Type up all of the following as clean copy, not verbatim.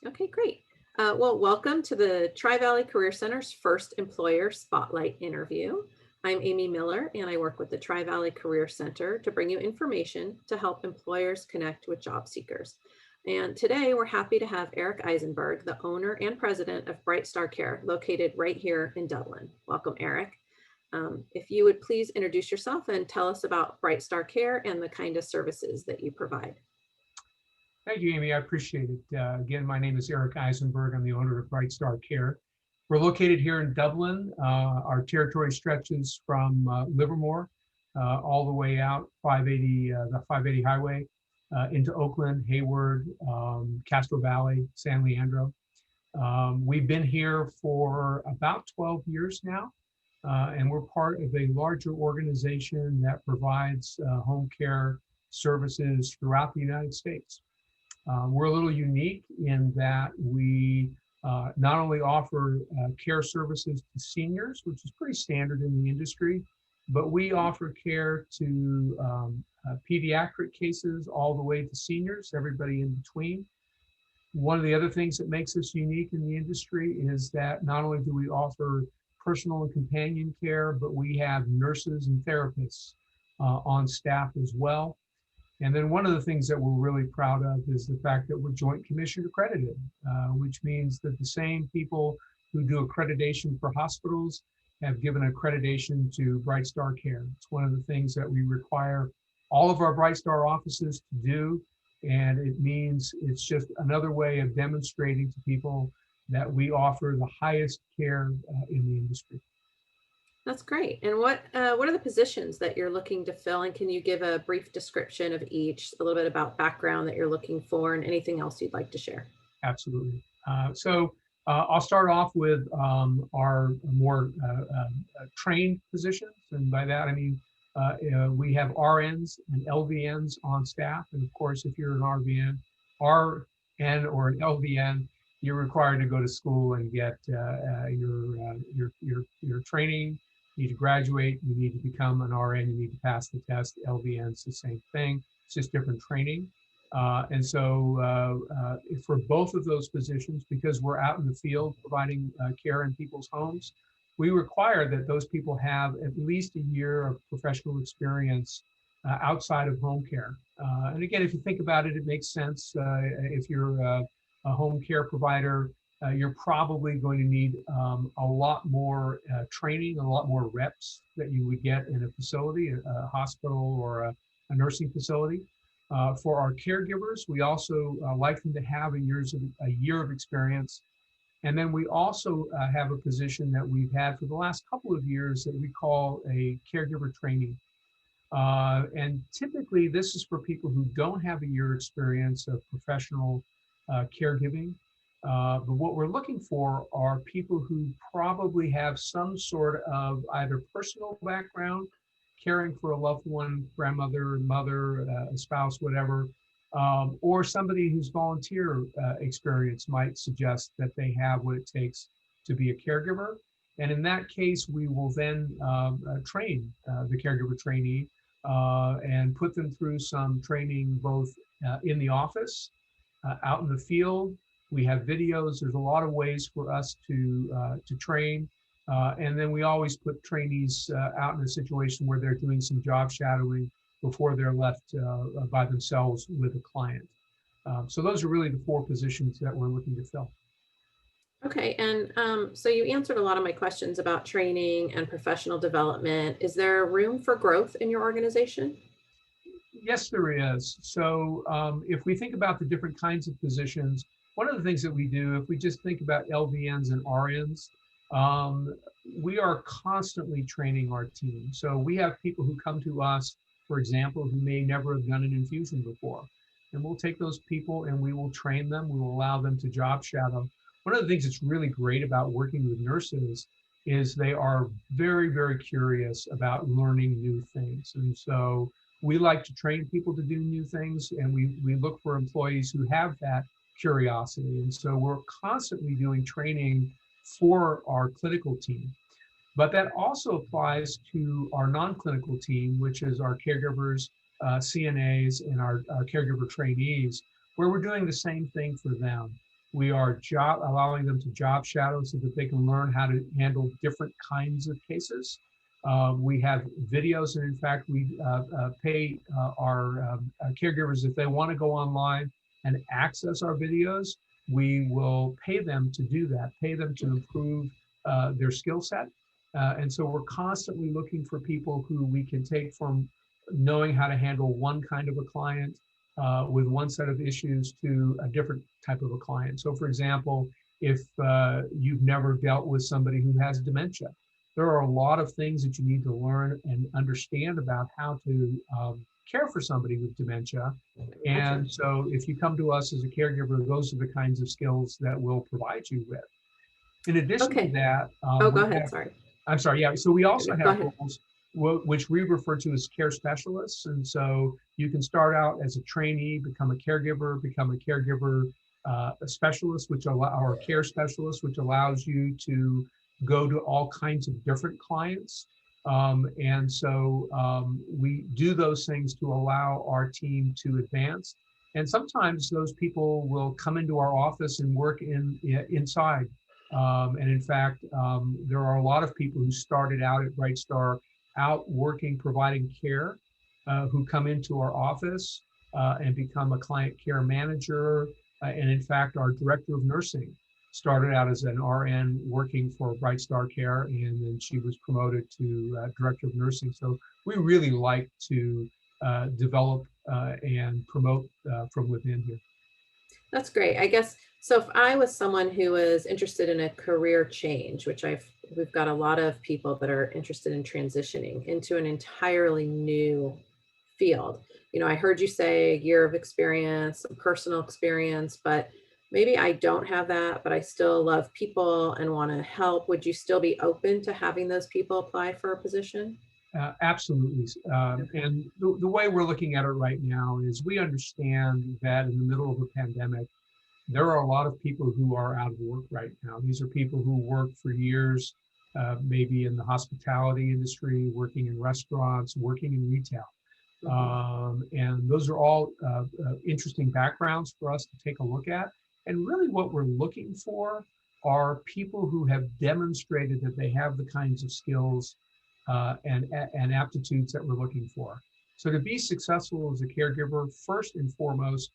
Okay, great. Well, welcome to the Tri-Valley Career Center's first employer spotlight interview. I'm Amy Miller, and I work with the Tri-Valley Career Center to bring you information to help employers connect with job seekers. And today we're happy to have Eric Eisenberg, the owner and president of Brightstar Care, located right here in Dublin. Welcome, Eric. If you would please introduce yourself and tell us about Brightstar Care and the kind of services that you provide. Thank you, Amy. I appreciate it. Again, my name is Eric Eisenberg. I'm the owner of Brightstar Care. We're located here in Dublin. Our territory stretches from Livermore all the way out 580, the 580 highway into Oakland, Hayward, Castro Valley, San Leandro. We've been here for about 12 years now, and we're part of a larger organization that provides home care services throughout the United States. We're a little unique in that we not only offer care services to seniors, which is pretty standard in the industry, but we offer care to pediatric cases all the way to seniors, everybody in between. One of the other things that makes us unique in the industry is that not only do we offer personal and companion care, but we have nurses and therapists on staff as well. And then one of the things that we're really proud of is the fact that we're Joint Commission accredited, which means that the same people who do accreditation for hospitals have given accreditation to Brightstar Care. It's one of the things that we require all of our Brightstar offices to do. And it means it's just another way of demonstrating to people that we offer the highest care in the industry. That's great. And what are the positions that you're looking to fill? And can you give a brief description of each, a little bit about background that you're looking for, and anything else you'd like to share? Absolutely. I'll start off with our more trained positions. And by that, I mean, we have RNs and LVNs on staff. And of course, if you're an RN or an LVN, you're required to go to school and get your training. You need to graduate, you need to become an RN, you need to pass the test. LVN's the same thing, it's just different training. For both of those positions, because we're out in the field providing care in people's homes, we require that those people have at least a year of professional experience outside of home care. And again, if you think about it, it makes sense. If you're a home care provider, you're probably going to need a lot more training, a lot more reps that you would get in a facility, a hospital or a nursing facility. For our caregivers, we also like them to have a year of experience. And then we also have a position that we've had for the last couple of years that we call a caregiver trainee. And typically this is for people who don't have a year experience of professional caregiving. But what we're looking for are people who probably have some sort of either personal background, caring for a loved one, grandmother, mother, a spouse, whatever, or somebody whose volunteer experience might suggest that they have what it takes to be a caregiver. And in that case, we will then train the caregiver trainee and put them through some training both in the office, out in the field. We have videos. There's a lot of ways for us to train. And then we always put trainees out in a situation where they're doing some job shadowing before they're left by themselves with a client. So those are really the four positions that we're looking to fill. Okay, and so you answered a lot of my questions about training and professional development. Is there room for growth in your organization? Yes, there is. So if we think about the different kinds of positions, one of the things that we do, if we just think about LVNs and RNs, we are constantly training our team. So we have people who come to us, for example, who may never have done an infusion before. And we'll take those people and we will train them. We will allow them to job shadow. One of the things that's really great about working with nurses is they are very, very curious about learning new things. And so we like to train people to do new things, and we look for employees who have that curiosity. And so we're constantly doing training for our clinical team. But that also applies to our non-clinical team, which is our caregivers, CNAs, and our caregiver trainees, where we're doing the same thing for them. We are allowing them to job shadow so that they can learn how to handle different kinds of cases. We have videos, and in fact, we pay our caregivers if they want to go online and access our videos. We will pay them to do that, pay them to improve their skill set. And so we're constantly looking for people who we can take from knowing how to handle one kind of a client with one set of issues to a different type of a client. So for example, if you've never dealt with somebody who has dementia, there are a lot of things that you need to learn and understand about how to care for somebody with dementia. Imagine. And so if you come to us as a caregiver, those are the kinds of skills that we'll provide you with. In addition to Okay. that, Oh, go we ahead. have, Sorry. I'm sorry, yeah. So we also Go have ahead. roles which we refer to as care specialists. And so you can start out as a trainee, become a caregiver a specialist, or a care specialist, which allows you to go to all kinds of different clients. And so we do those things to allow our team to advance. And sometimes those people will come into our office and work inside. And in fact, there are a lot of people who started out at Brightstar out working, providing care, who come into our office and become a client care manager. And in fact, our director of nursing started out as an RN working for Brightstar Care, and then she was promoted to director of nursing. So we really like to develop and promote from within here. That's great. I guess so. If I was someone who was interested in a career change, which we've got a lot of people that are interested in transitioning into an entirely new field. I heard you say a year of experience, some personal experience, but maybe I don't have that, but I still love people and want to help. Would you still be open to having those people apply for a position? Absolutely. Okay. And the way we're looking at it right now is we understand that in the middle of a pandemic, there are a lot of people who are out of work right now. These are people who work for years, maybe in the hospitality industry, working in restaurants, working in retail. Mhm. And those are all interesting backgrounds for us to take a look at. And really what we're looking for are people who have demonstrated that they have the kinds of skills and aptitudes that we're looking for. So to be successful as a caregiver, first and foremost,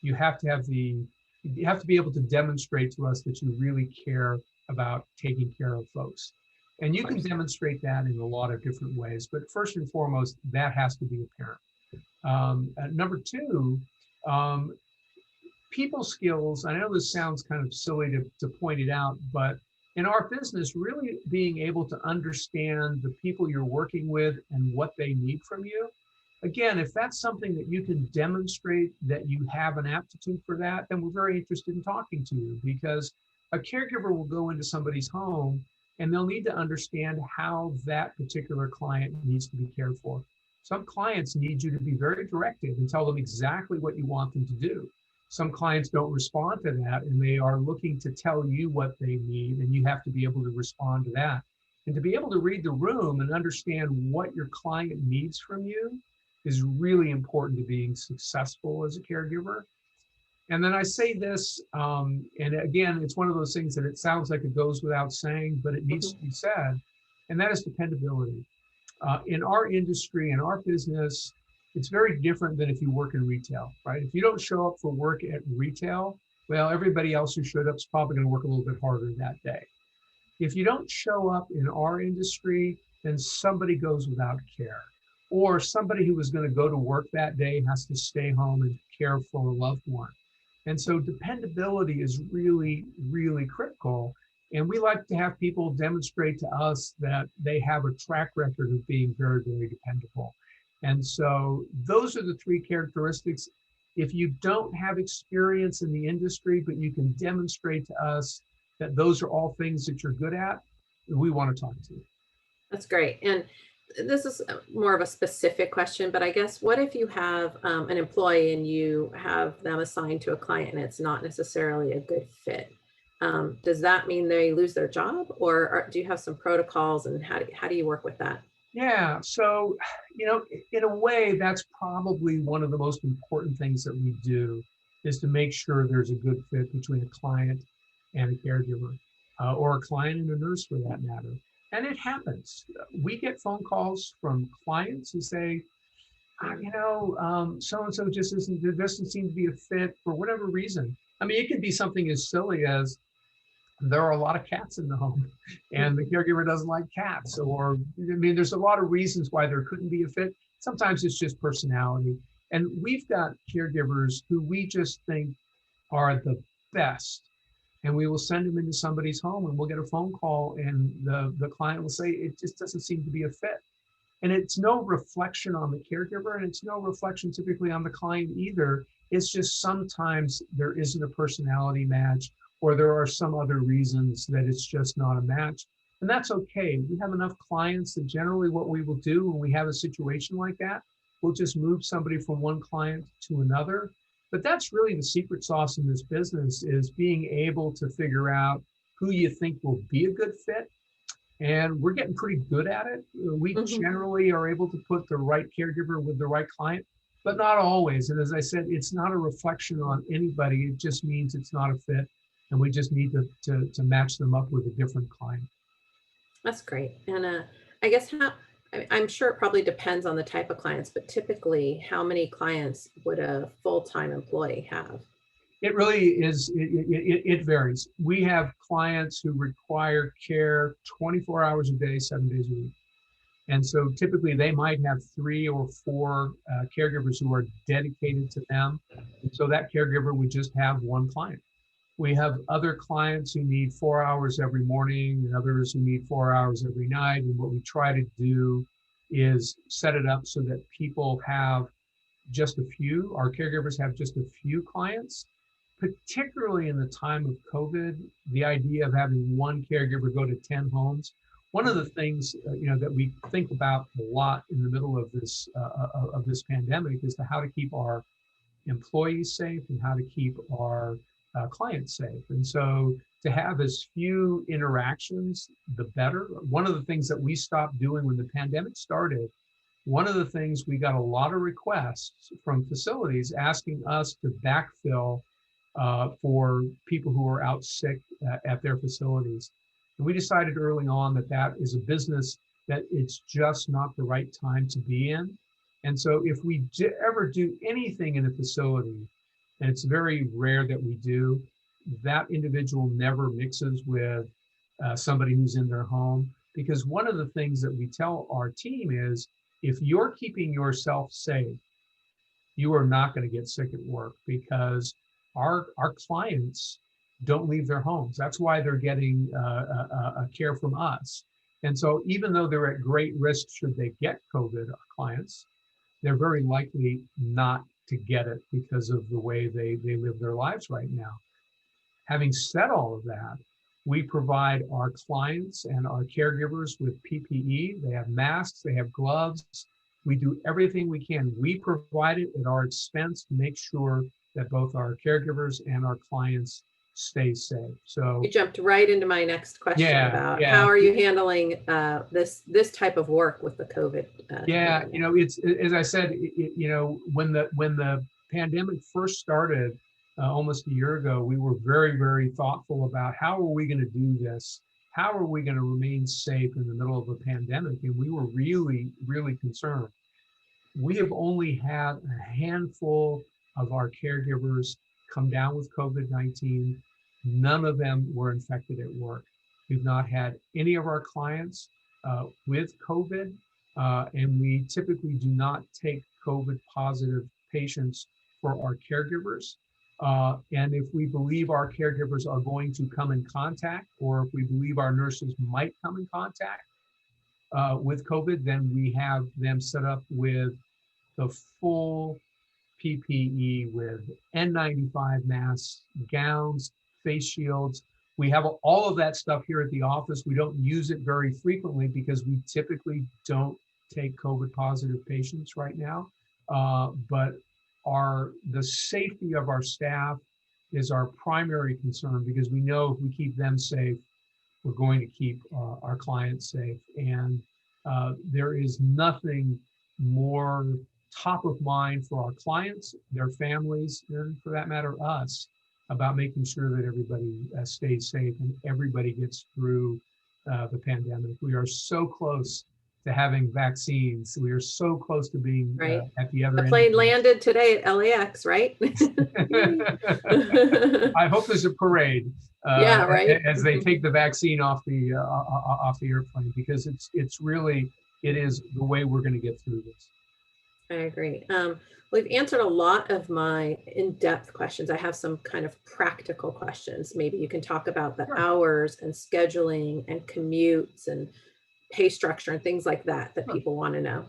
you have to have you have to be able to demonstrate to us that you really care about taking care of folks. And Of you can course. demonstrate that in a lot of different ways, but first and foremost, that has to be apparent. Number two, um, people skills. I know this sounds kind of silly to point it out, but in our business, really being able to understand the people you're working with and what they need from you. Again, if that's something that you can demonstrate that you have an aptitude for that, then we're very interested in talking to you, because a caregiver will go into somebody's home and they'll need to understand how that particular client needs to be cared for. Some clients need you to be very directive and tell them exactly what you want them to do. Some clients don't respond to that, and they are looking to tell you what they need, and you have to be able to respond to that. And to be able to read the room and understand what your client needs from you is really important to being successful as a caregiver. And then I say this, and again, it's one of those things that it sounds like it goes without saying, but it needs Mhm. to be said, and that is dependability. In our industry, in our business, it's very different than if you work in retail, right? If you don't show up for work at retail, well, everybody else who showed up is probably going to work a little bit harder that day. If you don't show up in our industry, then somebody goes without care. Or somebody who was going to go to work that day has to stay home and care for a loved one. And so dependability is really, really critical. And we like to have people demonstrate to us that they have a track record of being very, very dependable. And so those are the three characteristics. If you don't have experience in the industry, but you can demonstrate to us that those are all things that you're good at, we want to talk to you. That's great. And this is more of a specific question, but I guess what if you have an employee and you have them assigned to a client and it's not necessarily a good fit? Does that mean they lose their job, or do you have some protocols, and how do you work with that? Yeah. So, in a way, that's probably one of the most important things that we do. is to make sure there's a good fit between a client and a caregiver, or a client and a nurse for that matter. And it happens. We get phone calls from clients who say, so and so just doesn't seem to be a fit for whatever reason. I mean, it could be something as silly as there are a lot of cats in the home and the caregiver doesn't like cats, or I mean, there's a lot of reasons why there couldn't be a fit. Sometimes it's just personality. And we've got caregivers who we just think are the best, and we will send them into somebody's home and we'll get a phone call and the client will say it just doesn't seem to be a fit. And it's no reflection on the caregiver, and it's no reflection typically on the client either. It's just sometimes there isn't a personality match, or there are some other reasons that it's just not a match. And that's okay. We have enough clients that generally what we will do when we have a situation like that, we'll just move somebody from one client to another. But that's really the secret sauce in this business, is being able to figure out who you think will be a good fit, and we're getting pretty good at it. We Mhm. generally are able to put the right caregiver with the right client, but not always. And as I said, it's not a reflection on anybody. It just means it's not a fit, and we just need to match them up with a different client. That's great. And I guess I'm sure it probably depends on the type of clients, but typically, how many clients would a full-time employee have? It really is, it varies. We have clients who require care 24 hours a day, 7 days a week. And so typically they might have 3 or 4 caregivers who are dedicated to them. And so that caregiver would just have one client. We have other clients who need 4 hours every morning and others who need 4 hours every night. And what we try to do is set it up so that people have just a few, our caregivers have just a few clients. Particularly in the time of COVID, the idea of having one caregiver go to 10 homes. One of the things that we think about a lot in the middle of this pandemic is to how to keep our employees safe and how to keep our clients safe. And so to have as few interactions, the better. One of the things that we stopped doing when the pandemic started, one of the things we got a lot of requests from facilities asking us to backfill for people who are out sick at their facilities. And we decided early on that that is a business that it's just not the right time to be in. And so if we ever do anything in a facility, and it's very rare that we do, that individual never mixes with somebody who's in their home. Because one of the things that we tell our team is, if you're keeping yourself safe, you are not going to get sick at work, because our clients don't leave their homes. That's why they're getting care from us. And so even though they're at great risk should they get COVID, our clients, they're very likely not to get it because of the way they live their lives right now. Having said all of that, we provide our clients and our caregivers with PPE. They have masks, they have gloves. We do everything we can. We provide it at our expense to make sure that both our caregivers and our clients stay safe. You So jumped right into my next question yeah, about yeah, how are you handling this type of work with the COVID yeah. pandemic? It's, as I said, when the pandemic first started almost a year ago, we were very, very thoughtful about how are we going to do this? How are we going to remain safe in the middle of a pandemic? And we were really, really concerned. We have only had a handful of our caregivers come down with COVID-19. None of them were infected at work. We've not had any of our clients with COVID, and we typically do not take COVID positive patients for our caregivers. And if we believe our caregivers are going to come in contact, or if we believe our nurses might come in contact with COVID, then we have them set up with the full PPE with N95 masks, gowns, face shields. We have all of that stuff here at the office. We don't use it very frequently because we typically don't take COVID positive patients right now. But the safety of our staff is our primary concern, because we know if we keep them safe, we're going to keep our clients safe. And there is nothing more top of mind for our clients, their families, and for that matter, us, about making sure that everybody stays safe and everybody gets through the pandemic. We are so close to having vaccines. We are so close to being Right. at the other The end of plane this. landed today at LAX, right? I hope there's a parade Yeah, right. as they take the vaccine off the airplane, because it's really, it is the way we're going to get through this. I agree. We've answered a lot of my in-depth questions. I have some kind of practical questions. Maybe you can talk about the Sure. hours and scheduling and commutes and pay structure and things like that Sure. people want to know.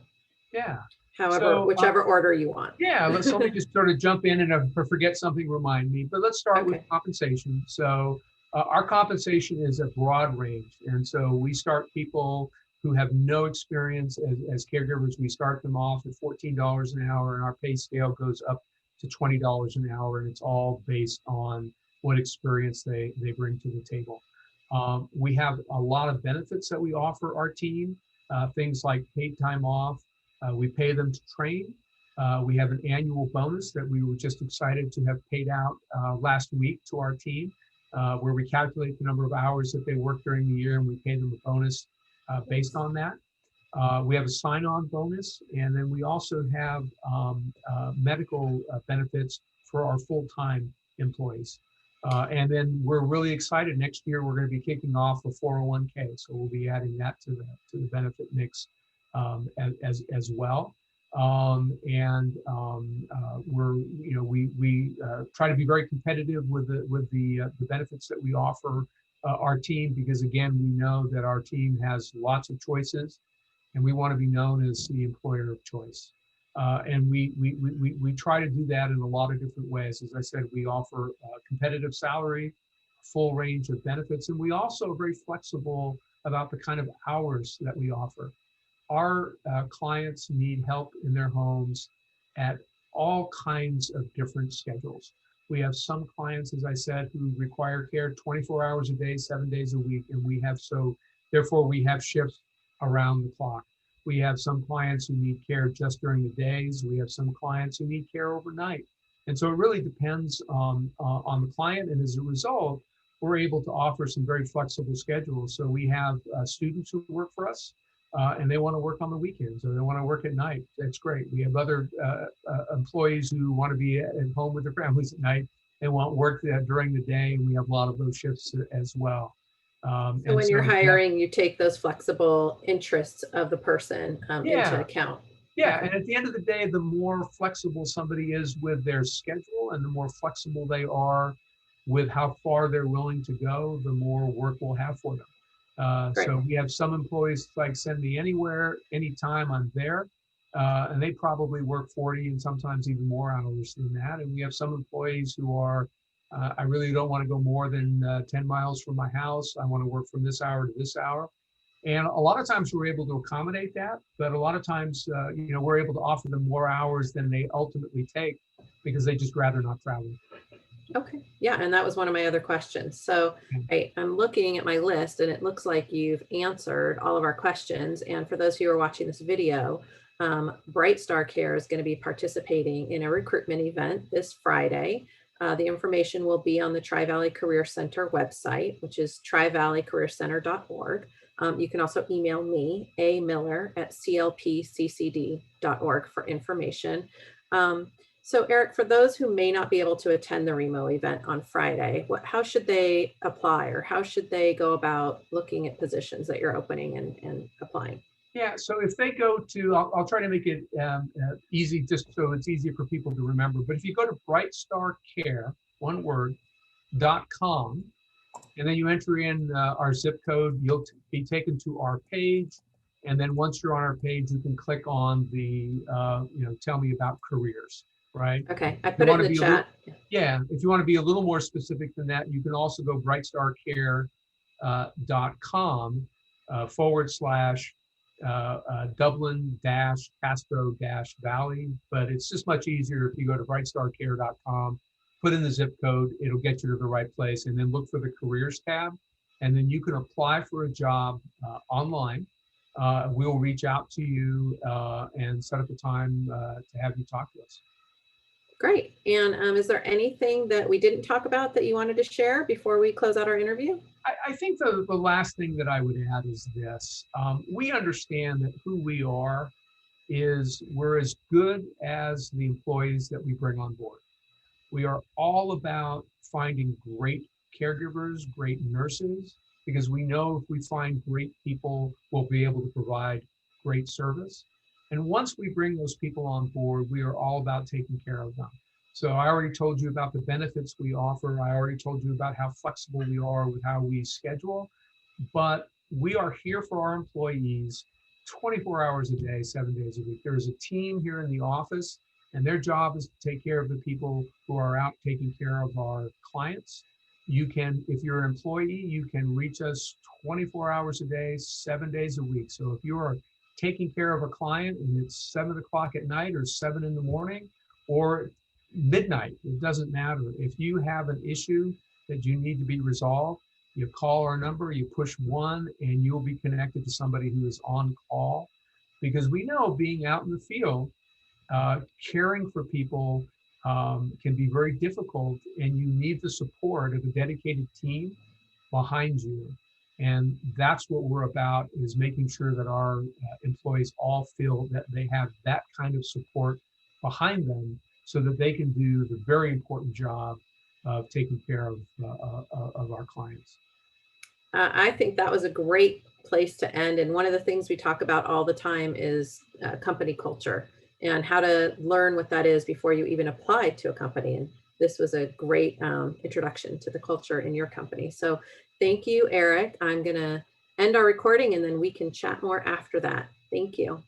Yeah. However, So whichever order you want. yeah, let me just sort of jump in, and if I forget something, remind me. But let's start with Okay. compensation. So our compensation is a broad range. And so we start people who have no experience as caregivers. We start them off at $14 an hour, and our pay scale goes up to $20 an hour. And it's all based on what experience they bring to the table. We have a lot of benefits that we offer our team, things like paid time off. We pay them to train. We have an annual bonus that we were just excited to have paid out last week to our team, where we calculate the number of hours that they work during the year, and we pay them a bonus based on that. We have a sign-on bonus, and then we also have medical benefits for our full-time employees. And then we're really excited. Next year, we're going to be kicking off a 401k, so we'll be adding that to the benefit mix as well. We're, we try to be very competitive with the benefits that we offer our team, because again, we know that our team has lots of choices, and we want to be known as the employer of choice. And we try to do that in a lot of different ways. As I said, we offer competitive salary, full range of benefits, and we also are very flexible about the kind of hours that we offer. Our clients need help in their homes at all kinds of different schedules. We have some clients, as I said, who require care 24 hours a day, 7 days a week, and therefore we have shifts around the clock. We have some clients who need care just during the days. We have some clients who need care overnight. And so it really depends on the client, and as a result, we're able to offer some very flexible schedules. So we have students who work for us, and they want to work on the weekends, or they want to work at night. That's great. We have other employees who want to be at home with their families at night and want work during the day, and we have a lot of those shifts as well. So when you're hiring, you take those flexible interests of the person into account. Yeah, Okay. and at the end of the day, the more flexible somebody is with their schedule, and the more flexible they are with how far they're willing to go, the more work we'll have for them. So we have some employees like, send me anywhere, anytime, I'm there. And they probably work 40 and sometimes even more hours than that. And we have some employees who are, I really don't want to go more than 10 miles from my house. I want to work from this hour to this hour. And a lot of times we're able to accommodate that, but a lot of times, we're able to offer them more hours than they ultimately take, because they just rather not travel. Okay. Yeah. And that was one of my other questions. So I'm looking at my list, and it looks like you've answered all of our questions. And for those who are watching this video, Brightstar Care is going to be participating in a recruitment event this Friday. The information will be on the Tri-Valley Career Center website, which is trivalleycareercenter.org. You can also email me, amiller@clpccd.org, for information. So Eric, for those who may not be able to attend the REMO event on Friday, how should they apply, or how should they go about looking at positions that you're opening and applying? Yeah, so if they go to, I'll try to make it easy, just so it's easier for people to remember. But if you go to Brightstar Care, one word, .com, and then you enter in our zip code, you'll be taken to our page. And then once you're on our page, you can click on the, tell me about careers, right? Okay, I put it in the chat. If you want to be a little more specific than that, you can also go brightstarcare.com / Dublin-Castro-Valley, but it's just much easier if you go to brightstarcare.com, put in the zip code, it'll get you to the right place, and then look for the careers tab, and then you can apply for a job online. we'll reach out to you and set up a time to have you talk to us. Great. And is there anything that we didn't talk about that you wanted to share before we close out our interview? I think the last thing that I would add is this. We understand that who we are is we're as good as the employees that we bring on board. We are all about finding great caregivers, great nurses, because we know if we find great people, we'll be able to provide great service. And once we bring those people on board, we are all about taking care of them. So I already told you about the benefits we offer. I already told you about how flexible we are with how we schedule, but we are here for our employees 24 hours a day, 7 days a week. There's a team here in the office, and their job is to take care of the people who are out taking care of our clients. You can, if you're an employee, you can reach us 24 hours a day, 7 days a week. So if you are taking care of a client and it's 7 o'clock at night or 7 in the morning or midnight, it doesn't matter. If you have an issue that you need to be resolved, you call our number, you push one, and you'll be connected to somebody who is on call. Because we know being out in the field, caring for people can be very difficult, and you need the support of a dedicated team behind you. And that's what we're about, is making sure that our employees all feel that they have that kind of support behind them so that they can do the very important job of taking care of our clients. I think that was a great place to end. And one of the things we talk about all the time is company culture and how to learn what that is before you even apply to a company. And this was a great introduction to the culture in your company. So thank you, Eric. I'm going to end our recording and then we can chat more after that. Thank you.